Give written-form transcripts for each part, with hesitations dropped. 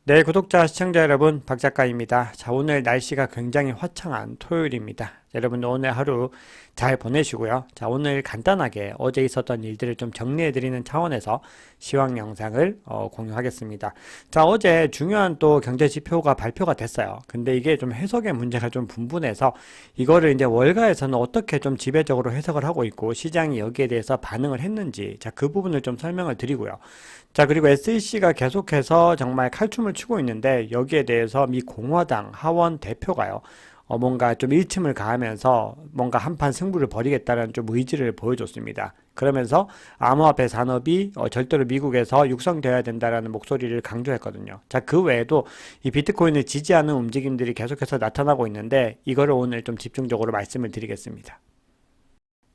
네, 구독자, 시청자 여러분, 박 작가입니다. 자, 오늘 날씨가 굉장히 화창한 토요일입니다. 여러분, 오늘 하루 잘 보내시고요. 자, 오늘 간단하게 어제 있었던 일들을 좀 정리해드리는 차원에서 시황 영상을 공유하겠습니다. 자, 어제 중요한 또 경제 지표가 발표가 됐어요. 근데 이게 좀 해석의 문제가 좀 분분해서 이거를 이제 월가에서는 어떻게 좀 지배적으로 해석을 하고 있고 시장이 여기에 대해서 반응을 했는지, 자, 그 부분을 좀 설명을 드리고요. 자, 그리고 SEC가 계속해서 정말 칼춤을 추고 있는데 여기에 대해서 미 공화당 하원 대표가요. 뭔가 좀 일침을 가하면서 뭔가 한판 승부를 벌이겠다는 좀 의지를 보여줬습니다. 그러면서 암호화폐 산업이 절대로 미국에서 육성되어야 된다라는 목소리를 강조했거든요. 자, 그 외에도 이 비트코인을 지지하는 움직임들이 계속해서 나타나고 있는데 이거를 오늘 좀 집중적으로 말씀을 드리겠습니다.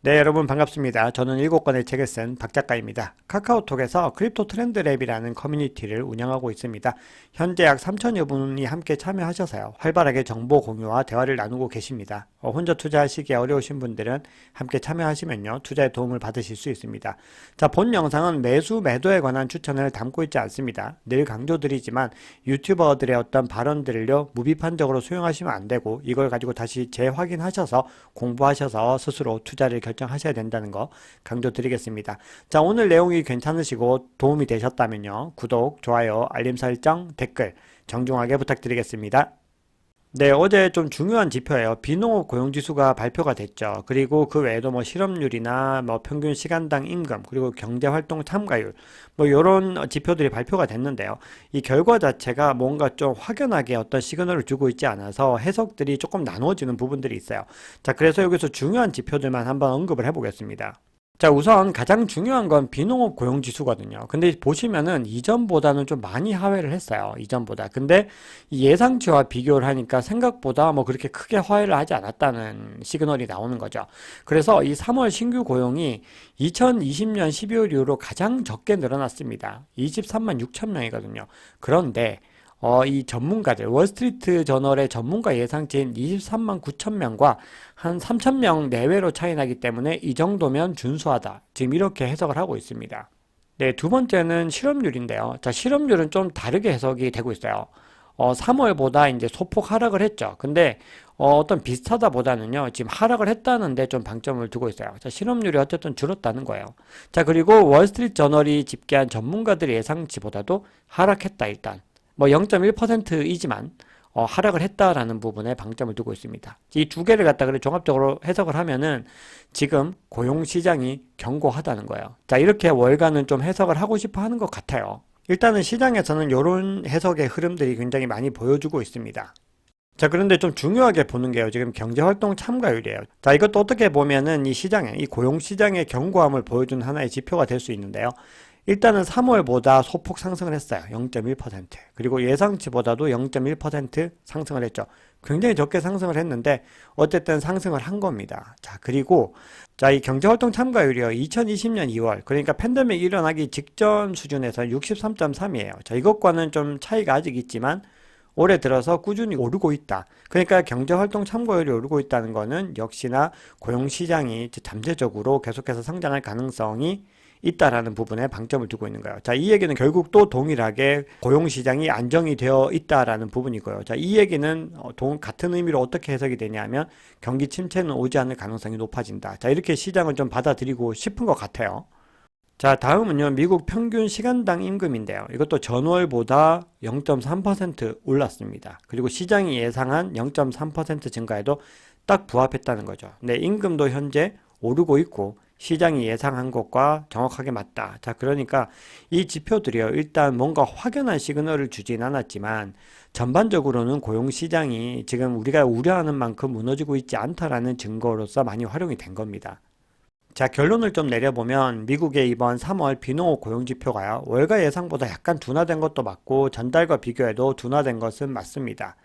네, 여러분 반갑습니다. 저는 7권의 책을 쓴 박작가입니다. 카카오톡에서 크립토 트렌드랩이라는 커뮤니티를 운영하고 있습니다. 현재 약 3천여 분이 함께 참여하셔서요. 활발하게 정보 공유와 대화를 나누고 계십니다. 혼자 투자하시기 어려우신 분들은 함께 참여하시면요. 투자에 도움을 받으실 수 있습니다. 자, 본 영상은 매수, 매도에 관한 추천을 담고 있지 않습니다. 늘 강조드리지만 유튜버들의 어떤 발언들을요. 무비판적으로 수용하시면 안 되고 이걸 가지고 다시 재확인하셔서 공부하셔서 스스로 투자를 결정하셔야 된다는 거 강조드리겠습니다. 자, 오늘 내용이 괜찮으시고 도움이 되셨다면요. 구독, 좋아요, 알림 설정, 댓글 정중하게 부탁드리겠습니다. 네, 어제 좀 중요한 지표예요. 비농업 고용지수가 발표가 됐죠. 그리고 그 외에도 뭐 실업률이나 뭐 평균 시간당 임금, 그리고 경제활동 참가율, 뭐 이런 지표들이 발표가 됐는데요. 이 결과 자체가 뭔가 좀 확연하게 어떤 시그널을 주고 있지 않아서 해석들이 조금 나누어지는 부분들이 있어요. 자, 그래서 여기서 중요한 지표들만 한번 언급을 해보겠습니다. 자, 우선 가장 중요한 건 비농업 고용지수거든요. 근데 보시면은 이전보다는 좀 많이 하회를 했어요. 이전보다. 근데 이 예상치와 비교를 하니까 생각보다 뭐 그렇게 크게 하회를 하지 않았다는 시그널이 나오는 거죠. 그래서 이 3월 신규 고용이 2020년 12월 이후로 가장 적게 늘어났습니다. 23만 6천 명이거든요. 그런데 이 전문가들, 월스트리트 저널의 전문가 예상치인 23만 9천 명과 한 3천 명 내외로 차이 나기 때문에 이 정도면 준수하다. 지금 이렇게 해석을 하고 있습니다. 네, 두 번째는 실업률인데요. 자, 실업률은 좀 다르게 해석이 되고 있어요. 3월보다 이제 소폭 하락을 했죠. 근데 어떤 비슷하다 보다는요, 지금 하락을 했다는데 좀 방점을 두고 있어요. 자, 실업률이 어쨌든 줄었다는 거예요. 자, 그리고 월스트리트 저널이 집계한 전문가들의 예상치보다도 하락했다, 일단. 뭐 0.1%이지만 하락을 했다라는 부분에 방점을 두고 있습니다. 이 두 개를 갖다 그래 종합적으로 해석을 하면은 지금 고용 시장이 견고하다는 거예요. 자, 이렇게 월간은 좀 해석을 하고 싶어 하는 것 같아요. 일단은 시장에서는 이런 해석의 흐름들이 굉장히 많이 보여주고 있습니다. 자, 그런데 좀 중요하게 보는 게요. 지금 경제활동 참가율이에요. 자, 이것도 어떻게 보면은 이 시장에, 이 고용 시장의 견고함을 보여주는 하나의 지표가 될 수 있는데요. 일단은 3월보다 소폭 상승을 했어요. 0.1%. 그리고 예상치보다도 0.1% 상승을 했죠. 굉장히 적게 상승을 했는데 어쨌든 상승을 한 겁니다. 자, 그리고 자, 이 경제활동 참가율이요. 2020년 2월, 그러니까 팬데믹 일어나기 직전 수준에서 63.3이에요. 자, 이것과는 좀 차이가 아직 있지만 올해 들어서 꾸준히 오르고 있다. 그러니까 경제활동 참가율이 오르고 있다는 거는 역시나 고용시장이 잠재적으로 계속해서 성장할 가능성이 있다라는 부분에 방점을 두고 있는 거예요. 자, 이 얘기는 결국 또 동일하게 고용시장이 안정이 되어 있다라는 부분이고요. 자, 이 얘기는 같은 의미로 어떻게 해석이 되냐면 경기 침체는 오지 않을 가능성이 높아진다. 자, 이렇게 시장을 좀 받아들이고 싶은 것 같아요. 자, 다음은요, 미국 평균 시간당 임금인데요. 이것도 전월보다 0.3% 올랐습니다. 그리고 시장이 예상한 0.3% 증가에도 딱 부합했다는 거죠. 네, 임금도 현재 오르고 있고 시장이 예상한 것과 정확하게 맞다. 자, 그러니까 이 지표들이요. 일단 뭔가 확연한 시그널을 주진 않았지만 전반적으로는 고용시장이 지금 우리가 우려하는 만큼 무너지고 있지 않다라는 증거로서 많이 활용이 된 겁니다. 자, 결론을 좀 내려보면 미국의 이번 3월 비농업 고용지표가요. 월가 예상보다 약간 둔화된 것도 맞고 전달과 비교해도 둔화된 것은 맞습니다.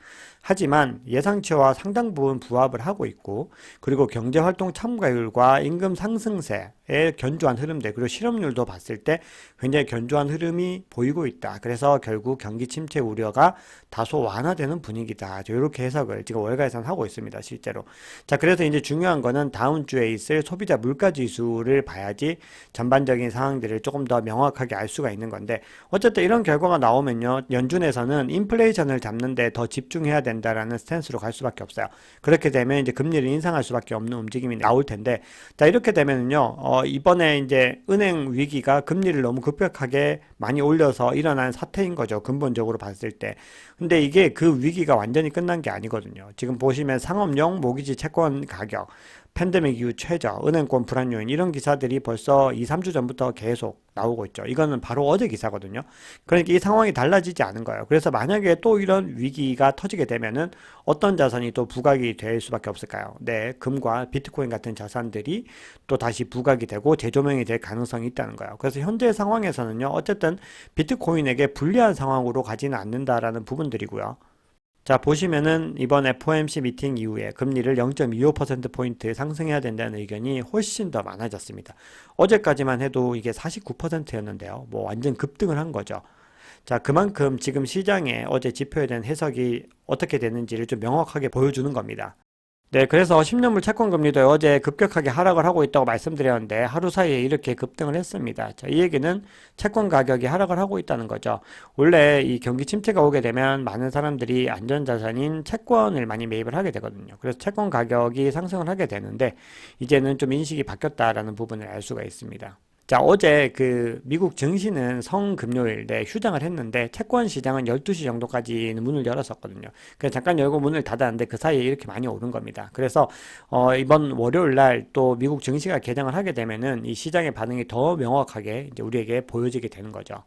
하지만 예상치와 상당 부분 부합을 하고 있고 그리고 경제활동 참가율과 임금 상승세의 견조한 흐름들 그리고 실업률도 봤을 때 굉장히 견조한 흐름이 보이고 있다. 그래서 결국 경기 침체 우려가 다소 완화되는 분위기다. 이렇게 해석을 지금 월가에서는 하고 있습니다. 실제로. 자, 그래서 이제 중요한 거는 다음 주에 있을 소비자 물가 지수를 봐야지 전반적인 상황들을 조금 더 명확하게 알 수가 있는 건데, 어쨌든 이런 결과가 나오면요, 연준에서는 인플레이션을 잡는 데 더 집중해야 된다라는 스탠스로 갈 수밖에 없어요. 그렇게 되면 이제 금리를 인상할 수밖에 없는 움직임이 나올 텐데, 자, 이렇게 되면은요, 이번에 이제 은행 위기가 금리를 너무 급격하게 많이 올려서 일어난 사태인 거죠. 근본적으로 봤을 때. 근데 이게 그 위기가 완전히 끝난 게 아니거든요. 지금 보시면 상업용 모기지 채권 가격, 팬데믹 이후 최저, 은행권 불안 요인, 이런 기사들이 벌써 2, 3주 전부터 계속 나오고 있죠. 이거는 바로 어제 기사거든요. 그러니까 이 상황이 달라지지 않은 거예요. 그래서 만약에 또 이런 위기가 터지게 되면은 어떤 자산이 또 부각이 될 수밖에 없을까요? 네, 금과 비트코인 같은 자산들이 또 다시 부각이 되고 재조명이 될 가능성이 있다는 거예요. 그래서 현재 상황에서는요, 어쨌든 비트코인에게 불리한 상황으로 가지는 않는다라는 부분들이고요. 자, 보시면은 이번 FOMC 미팅 이후에 금리를 0.25%포인트 상승해야 된다는 의견이 훨씬 더 많아졌습니다. 어제까지만 해도 이게 49%였는데요. 뭐 완전 급등을 한 거죠. 자, 그만큼 지금 시장에 어제 지표에 대한 해석이 어떻게 되는지를 좀 명확하게 보여주는 겁니다. 네, 그래서 10년물 채권 금리도 어제 급격하게 하락을 하고 있다고 말씀드렸는데 하루 사이에 이렇게 급등을 했습니다. 자, 이 얘기는 채권 가격이 하락을 하고 있다는 거죠. 원래 이 경기 침체가 오게 되면 많은 사람들이 안전자산인 채권을 많이 매입을 하게 되거든요. 그래서 채권 가격이 상승을 하게 되는데 이제는 좀 인식이 바뀌었다라는 부분을 알 수가 있습니다. 자, 어제 그 미국 증시는 성금요일 내 휴장을 했는데 채권 시장은 12시 정도까지는 문을 열었었거든요. 그래서 잠깐 열고 문을 닫았는데 그 사이에 이렇게 많이 오른 겁니다. 그래서 이번 월요일 날 또 미국 증시가 개장을 하게 되면은 이 시장의 반응이 더 명확하게 이제 우리에게 보여지게 되는 거죠.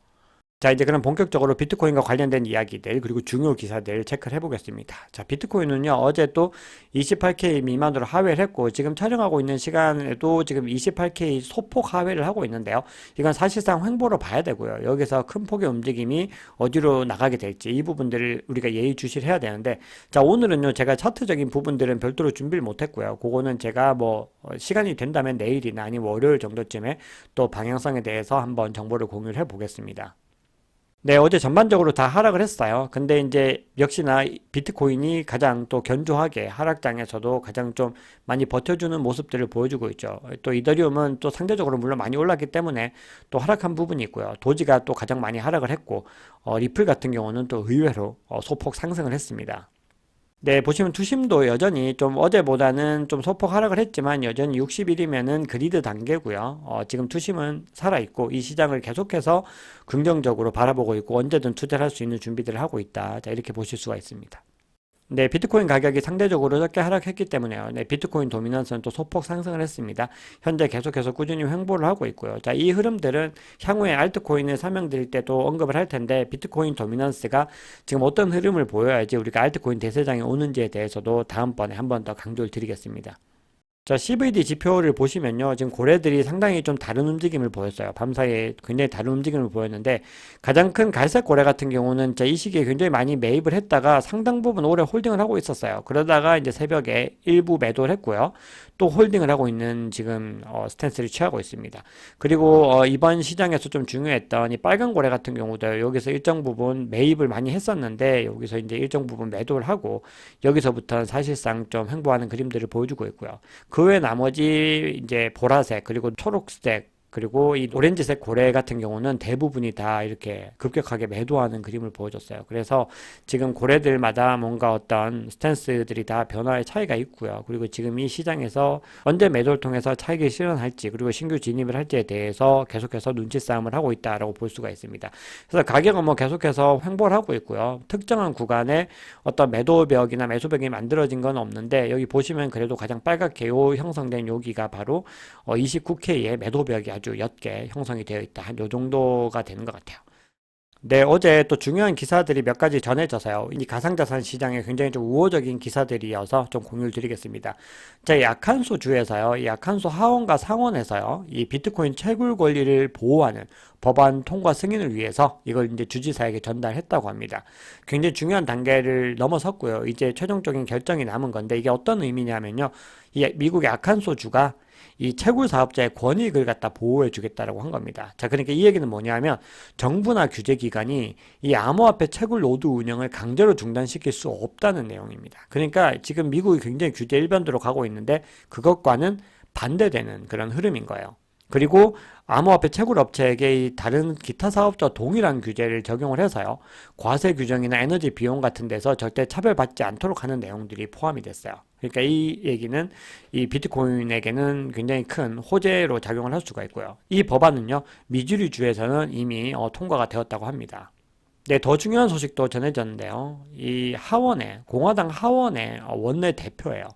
자, 이제 그럼 본격적으로 비트코인과 관련된 이야기들, 그리고 중요 기사들 체크를 해보겠습니다. 자, 비트코인은요, 어제 또 28K 미만으로 하회를 했고, 지금 촬영하고 있는 시간에도 지금 28K 소폭 하회를 하고 있는데요. 이건 사실상 횡보로 봐야 되고요. 여기서 큰 폭의 움직임이 어디로 나가게 될지, 이 부분들을 우리가 예의주시를 해야 되는데, 자, 오늘은요, 제가 차트적인 부분들은 별도로 준비를 못 했고요. 그거는 제가 뭐, 시간이 된다면 내일이나 아니면 월요일 정도쯤에 또 방향성에 대해서 한번 정보를 공유를 해보겠습니다. 네, 어제 전반적으로 다 하락을 했어요. 근데 이제 역시나 비트코인이 가장 또 견조하게 하락장에서도 가장 좀 많이 버텨주는 모습들을 보여주고 있죠. 또 이더리움은 또 상대적으로 물론 많이 올랐기 때문에 또 하락한 부분이 있고요. 도지가 또 가장 많이 하락을 했고, 리플 같은 경우는 또 의외로 소폭 상승을 했습니다. 네, 보시면 투심도 여전히 좀 어제보다는 좀 소폭 하락을 했지만 여전히 60일이면은 그리드 단계고요. 지금 투심은 살아있고 이 시장을 계속해서 긍정적으로 바라보고 있고 언제든 투자를 할 수 있는 준비들을 하고 있다. 자, 이렇게 보실 수가 있습니다. 네, 비트코인 가격이 상대적으로 적게 하락했기 때문에요. 네, 비트코인 도미넌스는 또 소폭 상승을 했습니다. 현재 계속해서 꾸준히 횡보를 하고 있고요. 자, 이 흐름들은 향후에 알트코인을 설명드릴 때도 언급을 할 텐데, 비트코인 도미넌스가 지금 어떤 흐름을 보여야지 우리가 알트코인 대세장이 오는지에 대해서도 다음번에 한 번 더 강조를 드리겠습니다. 자, CVD 지표를 보시면요. 지금 고래들이 상당히 좀 다른 움직임을 보였어요. 밤사이에 굉장히 다른 움직임을 보였는데, 가장 큰 갈색 고래 같은 경우는 이 시기에 굉장히 많이 매입을 했다가 상당 부분 오래 홀딩을 하고 있었어요. 그러다가 이제 새벽에 일부 매도를 했고요. 또 홀딩을 하고 있는 지금 스탠스를 취하고 있습니다. 그리고 이번 시장에서 좀 중요했던 이 빨간 고래 같은 경우도 여기서 일정 부분 매입을 많이 했었는데, 여기서 이제 일정 부분 매도를 하고 여기서부터는 사실상 좀 횡보하는 그림들을 보여주고 있고요. 그 외 나머지 이제 보라색 그리고 초록색 그리고 이 오렌지색 고래 같은 경우는 대부분이 다 이렇게 급격하게 매도하는 그림을 보여줬어요. 그래서 지금 고래들마다 뭔가 어떤 스탠스들이 다 변화의 차이가 있고요. 그리고 지금 이 시장에서 언제 매도를 통해서 차익을 실현할지 그리고 신규 진입을 할지에 대해서 계속해서 눈치 싸움을 하고 있다라고 볼 수가 있습니다. 그래서 가격은 뭐 계속해서 횡보를 하고 있고요. 특정한 구간에 어떤 매도벽이나 매수벽이 만들어진 건 없는데 여기 보시면 그래도 가장 빨갛게 형성된 여기가 바로 29K의 매도벽이 아주 옅게 형성이 되어 있다. 한 요 정도가 되는 것 같아요. 네, 어제 또 중요한 기사들이 몇 가지 전해져서요. 이 가상자산 시장에 굉장히 좀 우호적인 기사들이어서 좀 공유를 드리겠습니다. 자, 이 아칸소 주에서요. 이 아칸소 하원과 상원에서요. 이 비트코인 채굴 권리를 보호하는 법안 통과 승인을 위해서 이걸 이제 주지사에게 전달했다고 합니다. 굉장히 중요한 단계를 넘어섰고요. 이제 최종적인 결정이 남은 건데 이게 어떤 의미냐면요. 이 미국의 아칸소 주가 이 채굴 사업자의 권익을 갖다 보호해 주겠다라고 한 겁니다. 자, 그러니까 이 얘기는 뭐냐면 정부나 규제기관이 이 암호화폐 채굴 노드 운영을 강제로 중단시킬 수 없다는 내용입니다. 그러니까 지금 미국이 굉장히 규제 일변도로 가고 있는데 그것과는 반대되는 그런 흐름인 거예요. 그리고 암호화폐 채굴 업체에게 이 다른 기타 사업자와 동일한 규제를 적용을 해서요. 과세 규정이나 에너지 비용 같은 데서 절대 차별받지 않도록 하는 내용들이 포함이 됐어요. 그러니까 이 얘기는 이 비트코인에게는 굉장히 큰 호재로 작용을 할 수가 있고요. 이 법안은요, 미주리 주에서는 이미 통과가 되었다고 합니다. 네, 더 중요한 소식도 전해졌는데요. 이 하원의, 공화당 하원의 원내 대표예요.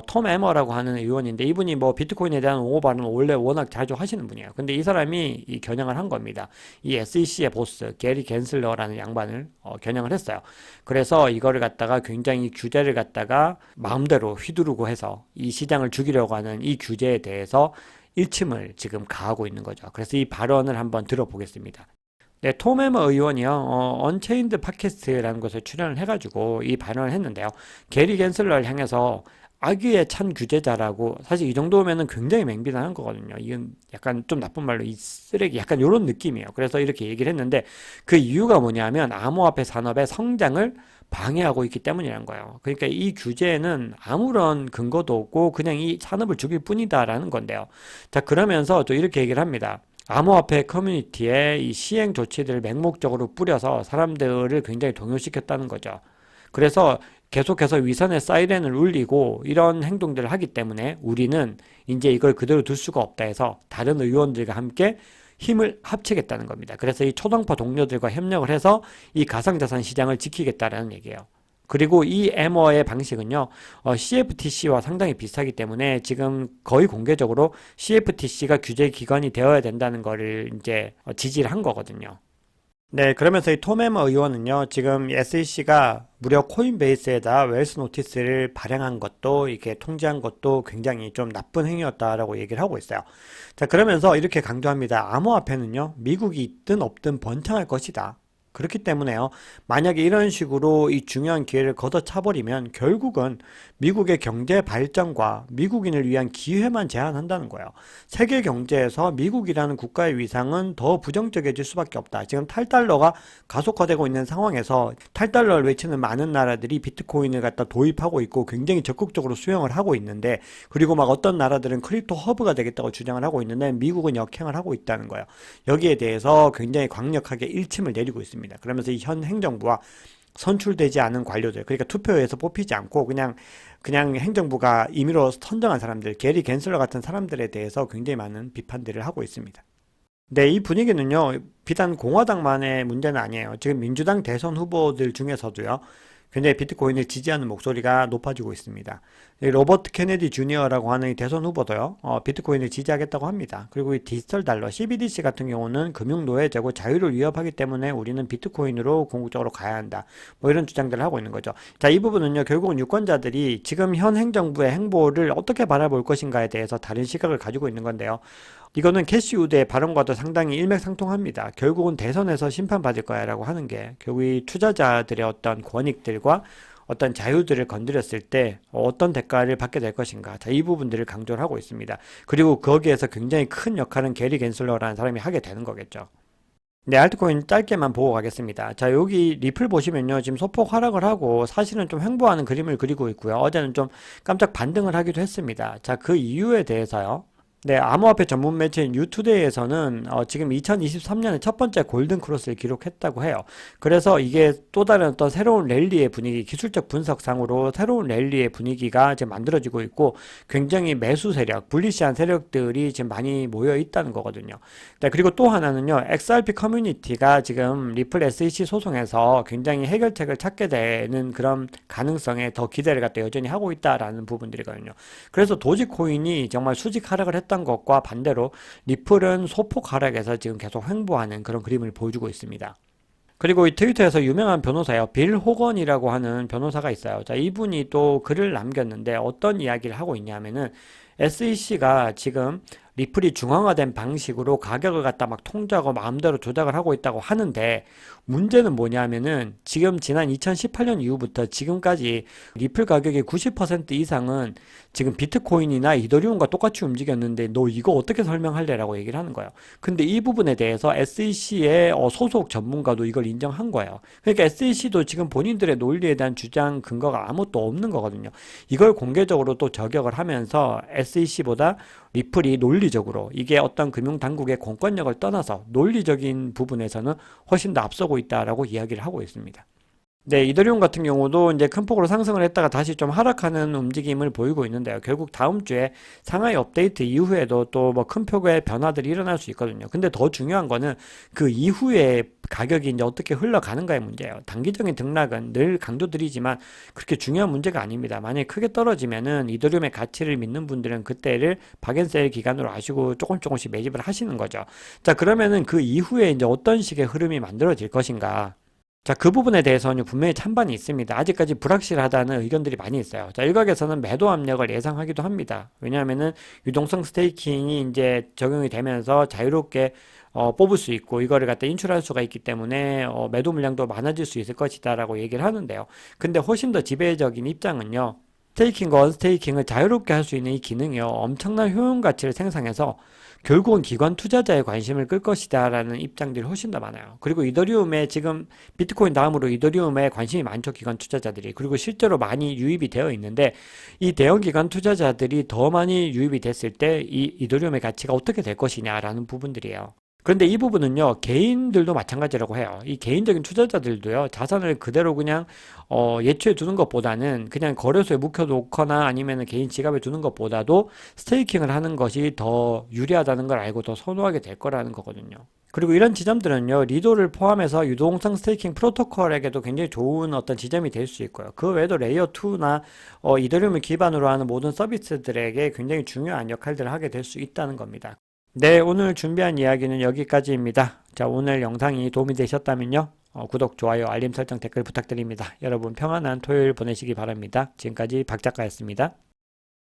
톰 에머라고 하는 의원인데 이분이 뭐 비트코인에 대한 옹호 발언을 원래 워낙 자주 하시는 분이에요. 근데 이 사람이 이 겨냥을 한 겁니다. 이 SEC의 보스 게리 겐슬러라는 양반을 겨냥을 했어요. 그래서 이거를 갖다가 굉장히 규제를 갖다가 마음대로 휘두르고 해서 이 시장을 죽이려고 하는 이 규제에 대해서 일침을 지금 가하고 있는 거죠. 그래서 이 발언을 한번 들어보겠습니다. 네, 톰 에머 의원이요, 언체인드 팟캐스트라는 곳에 출연을 해가지고 이 발언을 했는데요. 게리 겐슬러를 향해서 악의의 찬 규제자라고, 사실 이 정도면은 굉장히 맹비난한 거거든요. 이건 약간 좀 나쁜 말로 이 쓰레기, 약간 이런 느낌이에요. 그래서 이렇게 얘기를 했는데 그 이유가 뭐냐면 암호화폐 산업의 성장을 방해하고 있기 때문이라는 거예요. 그러니까 이 규제는 아무런 근거도 없고 그냥 이 산업을 죽일 뿐이다라는 건데요. 자, 그러면서 또 이렇게 얘기를 합니다. 암호화폐 커뮤니티에 이 시행 조치들을 맹목적으로 뿌려서 사람들을 굉장히 동요시켰다는 거죠. 그래서 계속해서 위선의 사이렌을 울리고 이런 행동들을 하기 때문에 우리는 이제 이걸 그대로 둘 수가 없다 해서 다른 의원들과 함께 힘을 합치겠다는 겁니다. 그래서 이 초당파 동료들과 협력을 해서 이 가상자산 시장을 지키겠다라는 얘기예요. 그리고 이 에머의 방식은요, CFTC와 상당히 비슷하기 때문에 지금 거의 공개적으로 CFTC가 규제 기관이 되어야 된다는 거를 이제 지지를 한 거거든요. 네, 그러면서 이 톰 에머 의원은요, 지금 SEC가 무려 코인베이스에다 웰스 노티스를 발행한 것도, 이렇게 통지한 것도 굉장히 좀 나쁜 행위였다라고 얘기를 하고 있어요. 자, 그러면서 이렇게 강조합니다. 암호화폐는요, 미국이 있든 없든 번창할 것이다. 그렇기 때문에요, 만약에 이런 식으로 이 중요한 기회를 걷어차버리면 결국은 미국의 경제 발전과 미국인을 위한 기회만 제한한다는 거예요. 세계 경제에서 미국이라는 국가의 위상은 더 부정적이질 수밖에 없다. 지금 탈달러가 가속화되고 있는 상황에서 탈달러를 외치는 많은 나라들이 비트코인을 갖다 도입하고 있고 굉장히 적극적으로 수용을 하고 있는데, 그리고 막 어떤 나라들은 크립토 허브가 되겠다고 주장을 하고 있는데 미국은 역행을 하고 있다는 거예요. 여기에 대해서 굉장히 강력하게 일침을 내리고 있습니다. 그러면서 이 현 행정부와 선출되지 않은 관료들, 그러니까 투표에서 뽑히지 않고 그냥 행정부가 임의로 선정한 사람들, 게리 겐슬러 같은 사람들에 대해서 굉장히 많은 비판들을 하고 있습니다. 네, 이 분위기는요, 비단 공화당만의 문제는 아니에요. 지금 민주당 대선 후보들 중에서도요, 굉장히 비트코인을 지지하는 목소리가 높아지고 있습니다. 로버트 케네디 주니어라고 하는 이 대선 후보도요, 비트코인을 지지하겠다고 합니다. 그리고 이 디지털 달러, CBDC 같은 경우는 금융노예제고 자유를 위협하기 때문에 우리는 비트코인으로 궁극적으로 가야 한다. 뭐 이런 주장들을 하고 있는 거죠. 자, 이 부분은요, 결국은 유권자들이 지금 현 행정부의 행보를 어떻게 바라볼 것인가에 대해서 다른 시각을 가지고 있는 건데요. 이거는 캐시 우드의 발언과도 상당히 일맥상통합니다. 결국은 대선에서 심판받을 거야 라고 하는 게 결국 이 투자자들의 어떤 권익들과 어떤 자유들을 건드렸을 때 어떤 대가를 받게 될 것인가. 자, 이 부분들을 강조를 하고 있습니다. 그리고 거기에서 굉장히 큰 역할은 게리 겐슬러라는 사람이 하게 되는 거겠죠. 네, 알트코인 짧게만 보고 가겠습니다. 자, 여기 리플 보시면요, 지금 소폭 하락을 하고 사실은 좀 횡보하는 그림을 그리고 있고요. 어제는 좀 깜짝 반등을 하기도 했습니다. 자, 그 이유에 대해서요. 네, 암호화폐 전문 매체인 뉴투데이에서는 지금 2023년에 첫 번째 골든 크로스를 기록했다고 해요. 그래서 이게 또 다른 어떤 새로운 랠리의 분위기, 기술적 분석상으로 새로운 랠리의 분위기가 지금 만들어지고 있고 굉장히 매수 세력, 불리시한 세력들이 지금 많이 모여 있다는 거거든요. 네, 그리고 또 하나는요, XRP 커뮤니티가 지금 리플 SEC 소송에서 굉장히 해결책을 찾게 되는 그런 가능성에 더 기대를 갖다 여전히 하고 있다라는 부분들이거든요. 그래서 도지코인이 정말 수직 하락을 했던 것과 반대로 리플은 소폭 하락해서 지금 계속 횡보하는 그런 그림을 보여주고 있습니다. 그리고 이 트위터에서 유명한 변호사예요. 빌 호건이라고 하는 변호사가 있어요. 자, 이분이 또 글을 남겼는데 어떤 이야기를 하고 있냐면은 SEC가 지금 리플이 중앙화된 방식으로 가격을 갖다 막 통제하고 마음대로 조작을 하고 있다고 하는데, 문제는 뭐냐면은 지금 지난 2018년 이후부터 지금까지 리플 가격의 90% 이상은 지금 비트코인이나 이더리움과 똑같이 움직였는데 너 이거 어떻게 설명할래라고 얘기를 하는 거예요. 근데 이 부분에 대해서 SEC의 소속 전문가도 이걸 인정한 거예요. 그러니까 SEC도 지금 본인들의 논리에 대한 주장 근거가 아무것도 없는 거거든요. 이걸 공개적으로 또 저격을 하면서 SEC보다 리플이 논리적으로, 이게 어떤 금융당국의 공권력을 떠나서 논리적인 부분에서는 훨씬 더 앞서고 있다라고 이야기를 하고 있습니다. 네, 이더리움 같은 경우도 이제 큰 폭으로 상승을 했다가 다시 좀 하락하는 움직임을 보이고 있는데요. 결국 다음 주에 상하이 업데이트 이후에도 또 뭐 큰 폭의 변화들이 일어날 수 있거든요. 근데 더 중요한 거는 그 이후에 가격이 이제 어떻게 흘러가는가의 문제예요. 단기적인 등락은 늘 강조드리지만 그렇게 중요한 문제가 아닙니다. 만약에 크게 떨어지면은 이더리움의 가치를 믿는 분들은 그때를 박앤셀 기간으로 아시고 조금씩 매집을 하시는 거죠. 자, 그러면은 그 이후에 이제 어떤 식의 흐름이 만들어질 것인가? 자, 그 부분에 대해서는 분명히 찬반이 있습니다. 아직까지 불확실하다는 의견들이 많이 있어요. 자, 일각에서는 매도 압력을 예상하기도 합니다. 왜냐하면은 유동성 스테이킹이 이제 적용이 되면서 자유롭게 뽑을 수 있고 이거를 갖다 인출할 수가 있기 때문에 매도 물량도 많아질 수 있을 것이다라고 얘기를 하는데요. 근데 훨씬 더 지배적인 입장은요. 스테이킹과 언스테이킹을 자유롭게 할 수 있는 이 기능이요. 엄청난 효용 가치를 생성해서 결국은 기관 투자자의 관심을 끌 것이다 라는 입장들이 훨씬 더 많아요. 그리고 이더리움에 지금 비트코인 다음으로 이더리움에 관심이 많죠. 기관 투자자들이. 그리고 실제로 많이 유입이 되어 있는데 이 대형 기관 투자자들이 더 많이 유입이 됐을 때 이 이더리움의 가치가 어떻게 될 것이냐라는 부분들이에요. 그런데 이 부분은요, 개인들도 마찬가지라고 해요. 이 개인적인 투자자들도요, 자산을 그대로 그냥, 예초에 두는 것보다는 그냥 거래소에 묵혀놓거나 아니면 개인 지갑에 두는 것보다도 스테이킹을 하는 것이 더 유리하다는 걸 알고 더 선호하게 될 거라는 거거든요. 그리고 이런 지점들은요, 리도를 포함해서 유동성 스테이킹 프로토콜에게도 굉장히 좋은 어떤 지점이 될 수 있고요. 그 외에도 레이어 2나 이더리움을 기반으로 하는 모든 서비스들에게 굉장히 중요한 역할들을 하게 될 수 있다는 겁니다. 네, 오늘 준비한 이야기는 여기까지입니다. 자, 오늘 영상이 도움이 되셨다면요. 구독, 좋아요, 알림 설정, 댓글 부탁드립니다. 여러분 평안한 토요일 보내시기 바랍니다. 지금까지 박 작가였습니다.